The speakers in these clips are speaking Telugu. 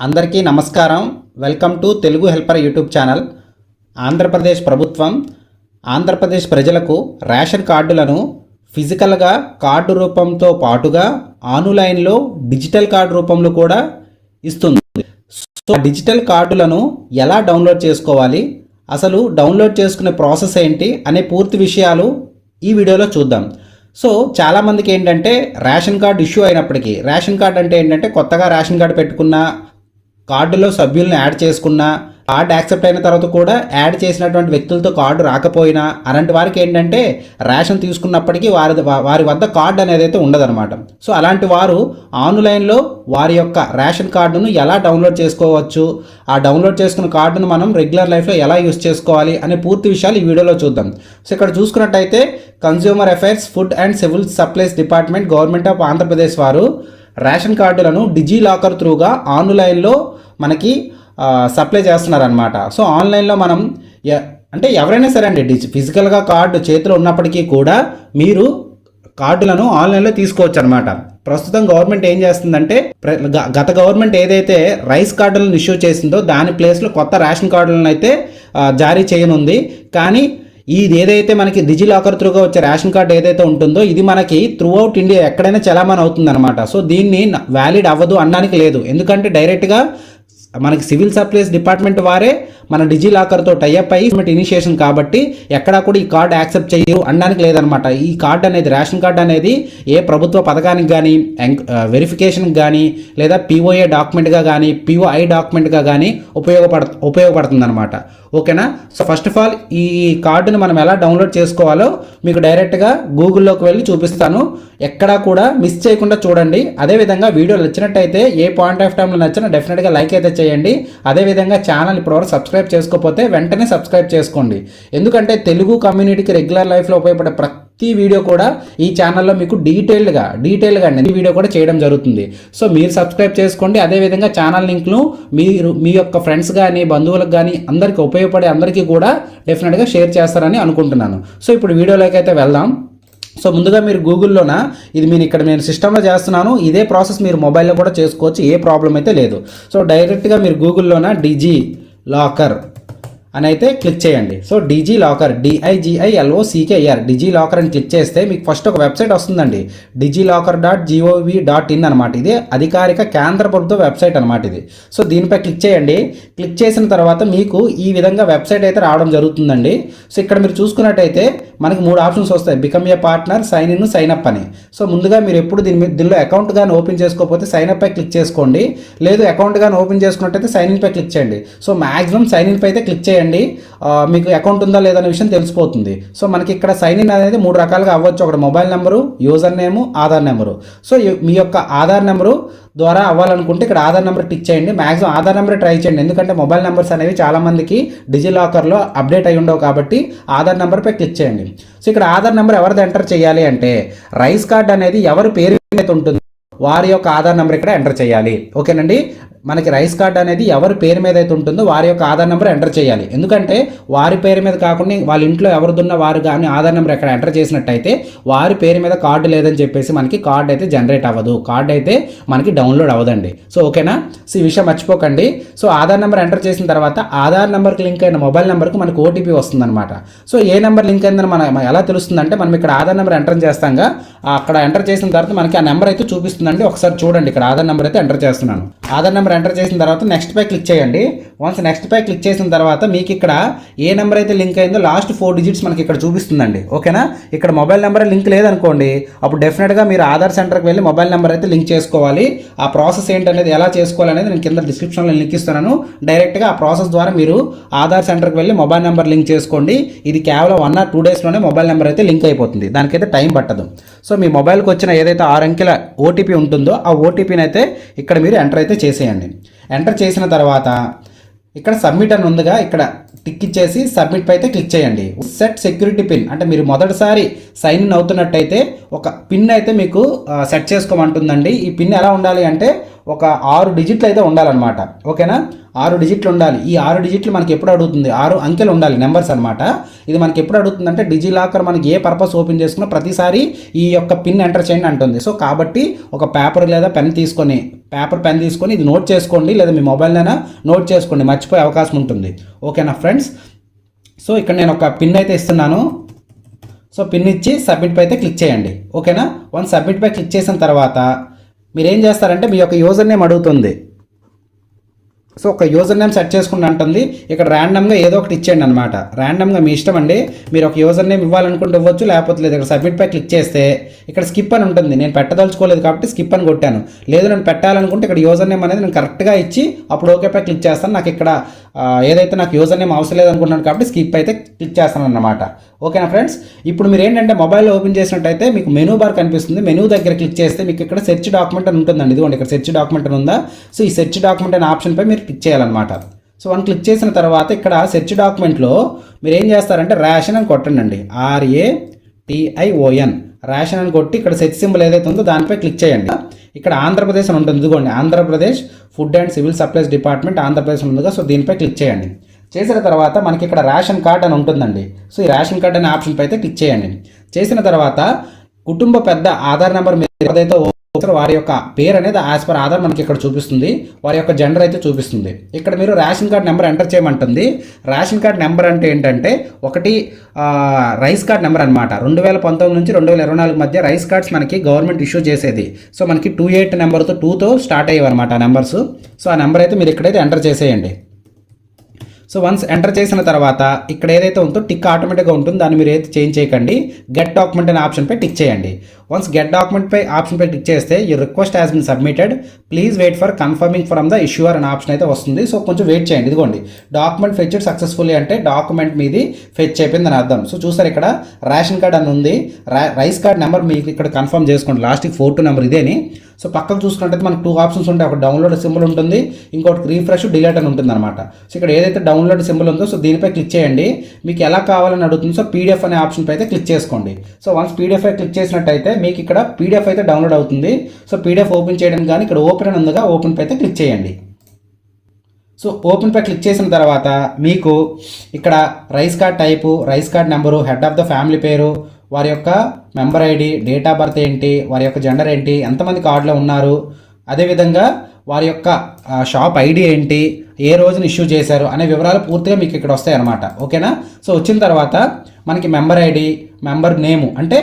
అందరికీ నమస్కారం. Welcome to Telugu helper YouTube channel. Andhra Pradesh ప్రభుత్వం ఆంధ్రప్రదేశ్ ప్రజలకు రేషన్ కార్డులను ఫిజికల్గా కార్డు రూపంతో పాటుగా ఆన్లైన్లో డిజిటల్ కార్డు రూపంలో కూడా ఇస్తుంది. సో డిజిటల్ కార్డులను ఎలా డౌన్లోడ్ చేసుకోవాలి, అసలు డౌన్లోడ్ చేసుకునే ప్రాసెస్ ఏంటి అనే పూర్తి విషయాలు ఈ వీడియోలో చూద్దాం. సో చాలామందికి ఏంటంటే రేషన్ కార్డు ఇష్యూ అయినప్పటికీ, రేషన్ కార్డు అంటే ఏంటంటే కొత్తగా రేషన్ కార్డు పెట్టుకున్న, కార్డులో సభ్యులను యాడ్ చేసుకున్న, కార్డు యాక్సెప్ట్ అయిన తర్వాత కూడా యాడ్ చేసినటువంటి వ్యక్తులతో కార్డు రాకపోయినా అలాంటి వారికి ఏంటంటే రేషన్ తీసుకున్నప్పటికీ వారి వద్ద కార్డు అనేది అయితే ఉండదన్నమాట. సో అలాంటి వారు ఆన్లైన్లో వారి యొక్క రేషన్ కార్డును ఎలా డౌన్లోడ్ చేసుకోవచ్చు, ఆ డౌన్లోడ్ చేసుకున్న కార్డును మనం రెగ్యులర్ లైఫ్లో ఎలా యూస్ చేసుకోవాలి అనే పూర్తి విషయాలు ఈ వీడియోలో చూద్దాం. సో ఇక్కడ చూసుకున్నట్టయితే consumer affairs, food and civil supplies department, government of Andhra Pradesh వారు రేషన్ కార్డులను డిజీ లాకర్ త్రూగా ఆన్లైన్లో మనకి సప్లై చేస్తున్నారనమాట. సో ఆన్లైన్లో మనం అంటే ఎవరైనా సరే అండి, ఫిజికల్గా కార్డు చేతిలో ఉన్నప్పటికీ కూడా మీరు కార్డులను ఆన్లైన్లో తీసుకోవచ్చు అనమాట. ప్రస్తుతం గవర్నమెంట్ ఏం చేస్తుందంటే, గత గవర్నమెంట్ ఏదైతే రైస్ కార్డులను ఇష్యూ చేసిందో దాని ప్లేస్లో కొత్త రేషన్ కార్డులను అయితే జారీ చేయనుంది. కానీ ఇది ఏదైతే మనకి డిజి లాకర్ త్రూగా వచ్చే రేషన్ కార్డు ఏదైతే ఉంటుందో ఇది మనకి త్రూ అవుట్ ఇండియా ఎక్కడైనా చలామణి అవుతుంది అనమాట. సో దీన్ని వ్యాలిడ్ అవ్వదు అనడానికి లేదు. ఎందుకంటే డైరెక్ట్గా మనకి సివిల్ సప్లైస్ డిపార్ట్మెంట్ వారే మన డిజి లాకర్తో టైఅప్ అయ్యి ఇనిషియేషన్ కాబట్టి ఎక్కడా కూడా ఈ కార్డు యాక్సెప్ట్ చేయరు అనడానికి లేదనమాట. ఈ కార్డు అనేది, రేషన్ కార్డు అనేది ఏ ప్రభుత్వ పథకానికి కానీ, వెరిఫికేషన్కి కానీ, లేదా పిఓఏ డాక్యుమెంట్గా కానీ, పిఓఐ డాక్యుమెంట్గా కానీ ఉపయోగపడుతుంది అనమాట. ఓకేనా? సో ఫస్ట్ ఆఫ్ ఆల్ ఈ కార్డును మనం ఎలా డౌన్లోడ్ చేసుకోవాలో మీకు డైరెక్ట్గా గూగుల్లోకి వెళ్ళి చూపిస్తాను. ఎక్కడా కూడా మిస్ చేయకుండా చూడండి. అదేవిధంగా వీడియో నచ్చినట్టయితే ఏ పాయింట్ ఆఫ్ టైంలో నచ్చినా డెఫినెట్గా లైక్ అయితే చేయండి. అదేవిధంగా ఛానల్ ఇప్పటివరకు సబ్స్క్రైబ్ చేసుకోకపోతే వెంటనే సబ్స్క్రైబ్ చేసుకోండి. ఎందుకంటే తెలుగు కమ్యూనిటీకి రెగ్యులర్ లైఫ్లో ఉపయోగపడే ప్రతి వీడియో కూడా ఈ ఛానల్లో మీకు డీటెయిల్డ్గా అండి వీడియో కూడా చేయడం జరుగుతుంది. సో మీరు సబ్స్క్రైబ్ చేసుకోండి. అదేవిధంగా ఛానల్ లింక్ను మీరు మీ యొక్క ఫ్రెండ్స్ కానీ, బంధువులకు కానీ అందరికీ ఉపయోగపడే అందరికీ కూడా డెఫినెట్గా షేర్ చేస్తారని అనుకుంటున్నాను. సో ఇప్పుడు వీడియోలోకి అయితే వెళ్దాం. సో ముందుగా మీరు గూగుల్లోన, ఇది నేను సిస్టంలో చేస్తున్నాను, ఇదే ప్రాసెస్ మీరు మొబైల్లో కూడా చేసుకోవచ్చు, ఏ ప్రాబ్లం అయితే లేదు. సో డైరెక్ట్గా మీరు గూగుల్లోన డిజి లాకర్ అని అయితే క్లిక్ చేయండి. సో డిజి లాకర్, DIGILOCKER, డిజి లాకర్ అని క్లిక్ చేస్తే మీకు ఫస్ట్ ఒక వెబ్సైట్ వస్తుందండి, digilokar.gov.in అనమాట. ఇది అధికారిక కేంద్ర ప్రభుత్వ వెబ్సైట్ అనమాట ఇది. సో దీనిపై క్లిక్ చేయండి. క్లిక్ చేసిన తర్వాత మీకు ఈ విధంగా వెబ్సైట్ అయితే రావడం జరుగుతుందండి. సో ఇక్కడ మీరు చూసుకున్నట్టయితే మనకి 3 ఆప్షన్స్ వస్తాయి, become a partner, sign in, sign up అని. సో ముందుగా మీరు ఎప్పుడు దీనిలో అకౌంట్ కానీ ఓపెన్ చేసుకోకపోతే సైన్ అప్ పై క్లిక్ చేసుకోండి. లేదు అకౌంట్ కానీ ఓపెన్ చేసుకున్నట్టయితే సైన్ ఇన్ పై క్లిక్ చేయండి. సో మాక్సిమం సైన్ ఇన్ పై అయితే క్లిక్ చేయండి. మీకు అకౌంట్ ఉందా లేదనే విషయం తెలిసిపోతుంది. సో మనకి ఇక్కడ సైన్ ఇన్ అనేది 3 రకాలుగా అవ్వచ్చు. ఒకటి mobile number, user name, Aadhaar number. So మీ యొక్క ఆధార్ నెంబరు ద్వారా అవ్వాలనుకుంటే ఇక్కడ ఆధార్ నెంబర్ టిక్ చేయండి. మాక్సిమం ఆధార్ నెంబర్ ట్రై చేయండి. ఎందుకంటే మొబైల్ నెంబర్స్ అనేవి చాలామందికి డిజి లాకర్లో అప్డేట్ అయి ఉండవు కాబట్టి ఆధార్ నెంబర్పై క్లిక్ చేయండి. సో ఇక్కడ ఆధార్ నెంబర్ ఎవరిది ఎంటర్ చేయాలి అంటే, రైస్ కార్డ్ అనేది ఎవరి పేరు మీద ఉంటుంది వారి యొక్క ఆధార్ నెంబర్ ఇక్కడ ఎంటర్ చేయాలి. ఓకేనండి? మనకి రైస్ కార్డ్ అనేది ఎవరి పేరు మీద అయితే ఉంటుందో వారి యొక్క ఆధార్ నెంబర్ ఎంటర్ చేయాలి. ఎందుకంటే వారి పేరు మీద కాకుండా వాళ్ళ ఇంట్లో ఎవరిదున్న వారు కానీ ఆధార్ నెంబర్ ఎక్కడ ఎంటర్ చేసినట్టయితే వారి పేరు మీద కార్డు లేదని చెప్పేసి మనకి కార్డు అయితే జనరేట్ అవ్వదు, కార్డు అయితే మనకి డౌన్లోడ్ అవ్వదండి. సో ఓకేనా? సో ఈ విషయం మర్చిపోకండి. సో ఆధార్ నెంబర్ ఎంటర్ చేసిన తర్వాత ఆధార్ నెంబర్కి లింక్ అయిన మొబైల్ నెంబర్కి మనకు ఓటీపీ వస్తుందన్నమాట. సో ఏ నెంబర్ లింక్ అయిందని మనం ఎలా తెలుస్తుందంటే, మనం ఇక్కడ ఆధార్ నెంబర్ ఎంటర్ చేస్తాంగా అక్కడ ఎంటర్ చేసిన తర్వాత మనకి ఆ నెంబర్ అయితే చూపిస్తుందండి. ఒకసారి చూడండి, ఇక్కడ ఆధార్ నెంబర్ అయితే ఎంటర్ చేస్తున్నాను. ఆధార్ నెంబర్ ఎంటర్ చేసిన తర్వాత నెక్స్ట్ పై క్లిక్ చేయండి. వన్స్ నెక్స్ట్ పై క్లిక్ చేసిన తర్వాత మీకు ఇక్కడ ఏ నెంబర్ అయితే లింక్ అయిందో లాస్ట్ 4 డిజిట్స్ మనకి ఇక్కడ చూపిస్తుందండి. ఓకేనా? ఇక్కడ మొబైల్ నెంబర్ లింక్ లేదనుకోండి, అప్పుడు డెఫినెట్గా మీరు ఆధార్ సెంటర్కి వెళ్ళి మొబైల్ నెంబర్ అయితే లింక్ చేసుకోవాలి. ఆ ప్రాసెస్ ఏంటనేది, ఎలా చేసుకోవాలనేది నేను కింద డిస్క్రిప్షన్లో లింక్ ఇస్తున్నాను. డైరెక్ట్గా ఆ ప్రాసెస్ ద్వారా మీరు ఆధార్ సెంటర్కి వెళ్ళి మొబైల్ నెంబర్ లింక్ చేసుకోండి. ఇది కేవలం 1 or 2 డేస్లోనే మొబైల్ నెంబర్ అయితే లింక్ అయిపోతుంది, దానికైతే టైం పట్టదు. సో మీ మొబైల్కి వచ్చిన ఏదైతే 6 అంకెల ఓటీపీ ఉంటుందో ఆ ఓటీపీని అయితే ఇక్కడ మీరు ఎంటర్ అయితే చేసేయండి. ఎంటర్ చేసిన తర్వాత ఇక్కడ సబ్మిట్ అని ఉందిగా, ఇక్కడ టిక్ ఇచ్చేసి సబ్మిట్ పై అయితే క్లిక్ చేయండి. సెట్ సెక్యూరిటీ పిన్ అంటే మీరు మొదటిసారి సైన్ ఇన్ అవుతున్నట్టయితే ఒక పిన్ అయితే మీకు సెట్ చేసుకోమంటుందండి. ఈ పిన్ ఎలా ఉండాలి అంటే ఒక 6 డిజిట్లు అయితే ఉండాలన్నమాట. ఓకేనా, 6 డిజిట్లు ఉండాలి. ఈ 6 డిజిట్లు మనకి ఎప్పుడు అడుగుతుంది, 6 అంకెలు ఉండాలి, నెంబర్స్ అనమాట. ఇది మనకి ఎప్పుడు అడుగుతుంది అంటే డిజిలాకర్ మనకి ఏ పర్పస్ ఓపెన్ చేసుకున్నా ప్రతిసారి ఈ యొక్క పిన్ ఎంటర్ చేయండి అంటుంది. సో కాబట్టి ఒక పేపర్ లేదా పెన్ తీసుకొని ఇది నోట్ చేసుకోండి, లేదా మీ మొబైల్నైనా నోట్ చేసుకోండి, మర్చిపోయే అవకాశం ఉంటుంది. ఓకేనా ఫ్రెండ్స్, సో ఇక్కడ నేను ఒక పిన్ అయితే ఇస్తున్నాను. సో పిన్ ఇచ్చి సబ్మిట్ పై అయితే క్లిక్ చేయండి. ఓకేనా, వన్స్ సబ్మిట్ పై క్లిక్ చేసిన తర్వాత మీరు ఏం చేస్తారంటే మీ యొక్క యూజర్ నేమ్ అడుగుతుంది. సో ఒక యూజర్ నేమ్ సెట్ చేసుకుని అంటుంది. ఇక్కడ ర్యాండమ్గా ఏదో ఒకటి ఇచ్చేయండి అనమాట. ర్యాండమ్గా మీ ఇష్టం అండి, మీరు ఒక యూజర్ నేమ్ ఇవ్వాలనుకుంటే ఇవ్వచ్చు, లేకపోతే లేదు. ఇక్కడ సబ్మిట్ పై క్లిక్ చేస్తే ఇక్కడ స్కిప్ అని ఉంటుంది. నేను పెట్టదలుచుకోలేదు కాబట్టి స్కిప్ అని కొట్టాను. లేదు నేను పెట్టాలనుకుంటే ఇక్కడ యూజర్ నేమ్ అనేది నేను కరెక్ట్గా ఇచ్చి అప్పుడు ఓకే పై క్లిక్ చేస్తాను. నాకు ఇక్కడ ఏదైతే నాకు యూజర్ నేమ్ అవసరం లేదనుకుంటున్నాను కాబట్టి స్కిప్ అయితే క్లిక్ చేస్తాను అన్నమాట. ఓకేనా ఫ్రెండ్స్, ఇప్పుడు మీరు ఏంటంటే మొబైల్లో ఓపెన్ చేసినట్టయితే మీకు మెనూ బార్ కనిపిస్తుంది. మెనూ దగ్గర క్లిక్ చేస్తే మీకు ఇక్కడ సెర్చ్ డాక్యుమెంట్ అని ఉంటుందండి. ఇదిగోండి ఇక్కడ సెర్చ్ డాక్యుమెంట్ అని ఉందా. సో ఈ సెర్చ్ డాక్యుమెంట్ అనే ఆప్షన్పై మీరు క్లిక్ చేయాలన్నమాట. సో వన్ క్లిక్ చేసిన తర్వాత ఇక్కడ సెర్చ్ డాక్యుమెంట్లో మీరు ఏం చేస్తారంటే రేషన్ అని కొట్టండి. RATION రేషన్ అని కొట్టి ఇక్కడ సెర్చ్ సింబల్ ఏదైతే ఉందో దానిపై క్లిక్ చేయండి. ఇక్కడ ఆంధ్రప్రదేశ్ అని ఉంటుంది. ఇదిగోండి Andhra Pradesh food and civil supplies department Andhra Pradesh ఉందిగా. సో దీనిపై క్లిక్ చేయండి. చేసిన తర్వాత మనకి ఇక్కడ రేషన్ కార్డ్ అని ఉంటుందండి. సో ఈ రేషన్ కార్డ్ అనే ఆప్షన్ పై అయితే క్లిక్ చేయండి. చేసిన తర్వాత కుటుంబ పెద్ద ఆధార్ నెంబర్ మీద ఏదైతే వారి యొక్క పేరు అనేది యాజ్ పర్ ఆధార్ మనకి ఇక్కడ చూపిస్తుంది. వారి యొక్క జెండర్ అయితే చూపిస్తుంది. ఇక్కడ మీరు రేషన్ కార్డ్ నెంబర్ ఎంటర్ చేయమంటుంది. రేషన్ కార్డ్ నెంబర్ అంటే ఏంటంటే ఒకటి రైస్ కార్డ్ నెంబర్ అనమాట. 2019 నుంచి 2024 మధ్య రైస్ కార్డ్స్ మనకి గవర్నమెంట్ ఇష్యూ చేసేది. సో మనకి 28 నెంబర్తో 2తో స్టార్ట్ అయ్యేవి అనమాట ఆ నెంబర్స్. సో ఆ నెంబర్ అయితే మీరు ఇక్కడైతే ఎంటర్ చేసేయండి. సో వన్స్ ఎంటర్ చేసిన తర్వాత ఇక్కడ ఏదైతే ఉందో టిక్ ఆటోమేటిక్గా ఉంటుంది, దాన్ని మీరు అయితే చేంజ్ చేయకండి. గెట్ డాక్యుమెంట్ అనే ఆప్షన్పై టిక్ చేయండి. వన్స్ గెట్ డాక్యుమెంట్ పై ఆప్షన్పై క్లిక్ చేస్తే your request has been submitted, please wait for confirming from the issuer అనే ఆప్షన్ అయితే వస్తుంది. సో కొంచెం వెయిట్ చేయండి. ఇదిగోండి డాక్యుమెంట్ ఫెచ్డ్ సక్సెస్ఫుల్లీ అంటే డాక్యుమెంట్ మీది ఫెచ్ అయిపోయింది అని అర్థం. సో చూసారు ఇక్కడ రేషన్ కార్డ్ అని ఉంది. రైస్ కార్డ్ నెంబర్ మీకు ఇక్కడ కన్ఫర్మ్ చేసుకోండి. లాస్ట్కి 42 నెంబర్ ఇదేని. సో పక్కకు చూసుకున్నట్టయితే మనకు 2 ఆప్షన్స్ ఉంటాయి. ఒక డౌన్లోడ్ సింబల్ ఉంటుంది, ఇంకోటి రీఫ్రెష్ డిలీట్ అని ఉంటుంది అనమాట. సో ఇక్కడ ఏదైతే డౌన్లోడ్ సింబల్ ఉందో సో దీనిపై క్లిక్ చేయండి. మీకు ఎలా కావాలని అడుగుతుంది. సో PDF అనే ఆప్షన్ పై అయితే క్లిక్ చేసుకోండి. సో వన్స్ PDF పై క్లిక్ చేసినట్టయితే మీకు ఇక్కడ PDF అయితే డౌన్లోడ్ అవుతుంది. సో PDF ఓపెన్ చేయడానికి కానీ ఇక్కడ ఓపెన్ అని ఉందిగా, ఓపెన్ పై అయితే క్లిక్ చేయండి. సో ఓపెన్ పై క్లిక్ చేసిన తర్వాత మీకు ఇక్కడ rice card type, rice card number, head of the family పేరు, వారి యొక్క member ID, date of birth ఏంటి, వారి యొక్క జెండర్ ఏంటి, ఎంతమంది కార్డులో ఉన్నారు, అదేవిధంగా వారి యొక్క షాప్ ఐడి ఏంటి, ఏ రోజున ఇష్యూ చేశారు అనే వివరాలు పూర్తిగా మీకు ఇక్కడ వస్తాయి అన్నమాట. ఓకేనా, సో వచ్చిన తర్వాత మనకి మెంబర్ ఐడి, మెంబర్ నేము అంటే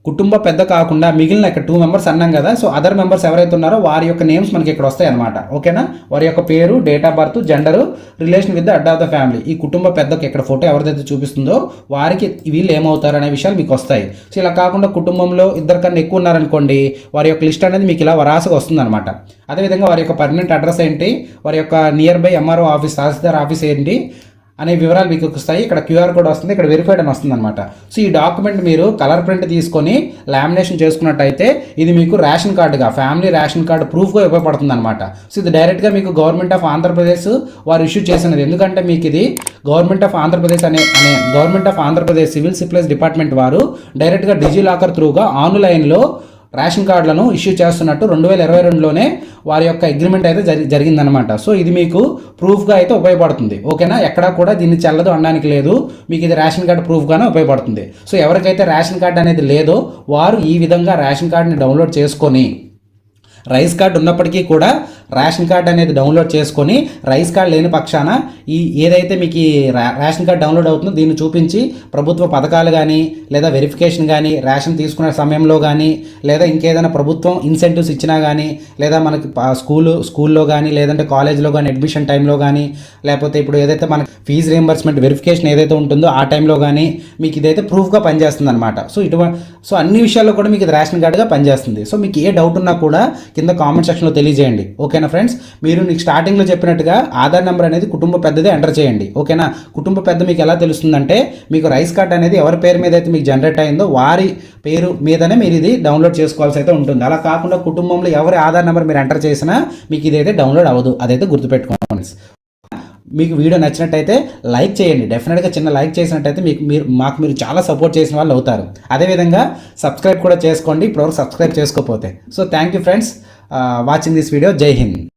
కుటుంబ పెద్ద కాకుండా మిగిలిన ఇక్కడ 2 మెంబర్స్ అన్నాం కదా. సో అదర్ మెంబర్స్ ఎవరైతే ఉన్నారో వారి యొక్క నేమ్స్ మనకి ఇక్కడ వస్తాయి అనమాట. ఓకేనా, వారి యొక్క పేరు, date of birth, gender, relation with the head of the family. ఈ కుటుంబ పెద్దకి ఇక్కడ ఫోటో ఎవరిదైతే చూపిస్తుందో వారికి వీళ్ళు ఏమవుతారు అనే విషయాలు మీకు వస్తాయి. సో ఇలా కాకుండా కుటుంబంలో 2 కన్నా ఎక్కువ ఉన్నారనుకోండి, వారి యొక్క లిస్ట్ అనేది మీకు ఇలా వరాసగా వస్తుంది అనమాట. అదేవిధంగా వారి యొక్క పర్మనెంట్ అడ్రస్ ఏంటి, వారి యొక్క near by MRO office, tahsildar office ఏంటి అనే వివరాలు మీకు వస్తాయి. ఇక్కడ QR కోడ్ వస్తుంది, ఇక్కడ వెరిఫైడ్ అని వస్తుంది అనమాట. సో ఈ డాక్యుమెంట్ మీరు కలర్ ప్రింట్ తీసుకొని లామినేషన్ చేసుకున్నట్టయితే ఇది మీకు రేషన్ కార్డుగా, ఫ్యామిలీ రేషన్ కార్డు ప్రూఫ్గా ఉపయోగపడుతుంది అనమాట. సో ఇది డైరెక్ట్గా మీకు గవర్నమెంట్ ఆఫ్ ఆంధ్రప్రదేశ్ వారు ఇష్యూ చేసినది. ఎందుకంటే మీకు ఇది గవర్నమెంట్ ఆఫ్ ఆంధ్రప్రదేశ్ అనే government of Andhra Pradesh civil supplies department వారు డైరెక్ట్గా డిజిలాకర్ త్రూగా ఆన్లైన్లో రేషన్ కార్డులను ఇష్యూ చేస్తున్నట్టు 2022లోనే వారి యొక్క అగ్రిమెంట్ అయితే జరిగిందనమాట. సో ఇది మీకు ప్రూఫ్గా అయితే ఉపయోగపడుతుంది. ఓకేనా, ఎక్కడా కూడా దీన్ని చెల్లదు అనడానికి లేదు. మీకు ఇది రేషన్ కార్డు ప్రూఫ్గానే ఉపయోగపడుతుంది. సో ఎవరికైతే రేషన్ కార్డు అనేది లేదో వారు ఈ విధంగా రేషన్ కార్డుని డౌన్లోడ్ చేసుకొని, రైస్ కార్డు ఉన్నప్పటికీ కూడా రేషన్ కార్డు అనేది డౌన్లోడ్ చేసుకొని, రైస్ కార్డు లేని పక్షాన ఈ ఏదైతే మీకు ఈ రేషన్ కార్డు డౌన్లోడ్ అవుతుందో దీన్ని చూపించి ప్రభుత్వ పథకాలు కానీ, లేదా వెరిఫికేషన్ కానీ, రేషన్ తీసుకునే సమయంలో కానీ, లేదా ఇంకేదైనా ప్రభుత్వం ఇన్సెంటివ్స్ ఇచ్చినా కానీ, లేదా మనకి స్కూల్లో కానీ, లేదంటే కాలేజ్లో కానీ అడ్మిషన్ టైంలో కానీ, లేకపోతే ఇప్పుడు ఏదైతే మనకి ఫీజు రీయింబర్స్మెంట్ వెరిఫికేషన్ ఏదైతే ఉంటుందో ఆ టైంలో కానీ మీకు ఇదైతే ప్రూఫ్గా పనిచేస్తుంది అనమాట. సో అన్ని విషయాల్లో కూడా మీకు ఇది రేషన్ కార్డుగా పనిచేస్తుంది. సో మీకు ఏ డౌట్ ఉన్నా కూడా కింద కామెంట్ సెక్షన్లో తెలియజేయండి. ఓకేనా ఫ్రెండ్స్, మీరు నీకు స్టార్టింగ్లో చెప్పినట్టుగా ఆధార్ నెంబర్ అనేది కుటుంబ పెద్దదే ఎంటర్ చేయండి. ఓకేనా, కుటుంబ పెద్ద మీకు ఎలా తెలుస్తుందంటే మీకు రైస్ కార్డ్ అనేది ఎవరి పేరు మీద అయితే మీకు జనరేట్ అయిందో వారి పేరు మీదనే మీరు ఇది డౌన్లోడ్ చేసుకోవాల్సి అయితే ఉంటుంది. అలా కాకుండా కుటుంబంలో ఎవరి ఆధార్ నెంబర్ మీరు ఎంటర్ చేసినా మీకు ఇదైతే డౌన్లోడ్ అవ్వదు. అదైతే గుర్తుపెట్టుకోండి. మీకు వీడియో నచ్చినట్టయితే లైక్ చేయండి. డెఫినెట్గా చిన్న లైక్ చేసినట్టయితే మీరు చాలా సపోర్ట్ చేసిన వాళ్ళు అవుతారు. అదేవిధంగా సబ్స్క్రైబ్ కూడా చేసుకోండి ఇప్పటివరకు సబ్స్క్రైబ్ చేసుకోకపోతే. So thank you friends. Watching this video. జై హింద్.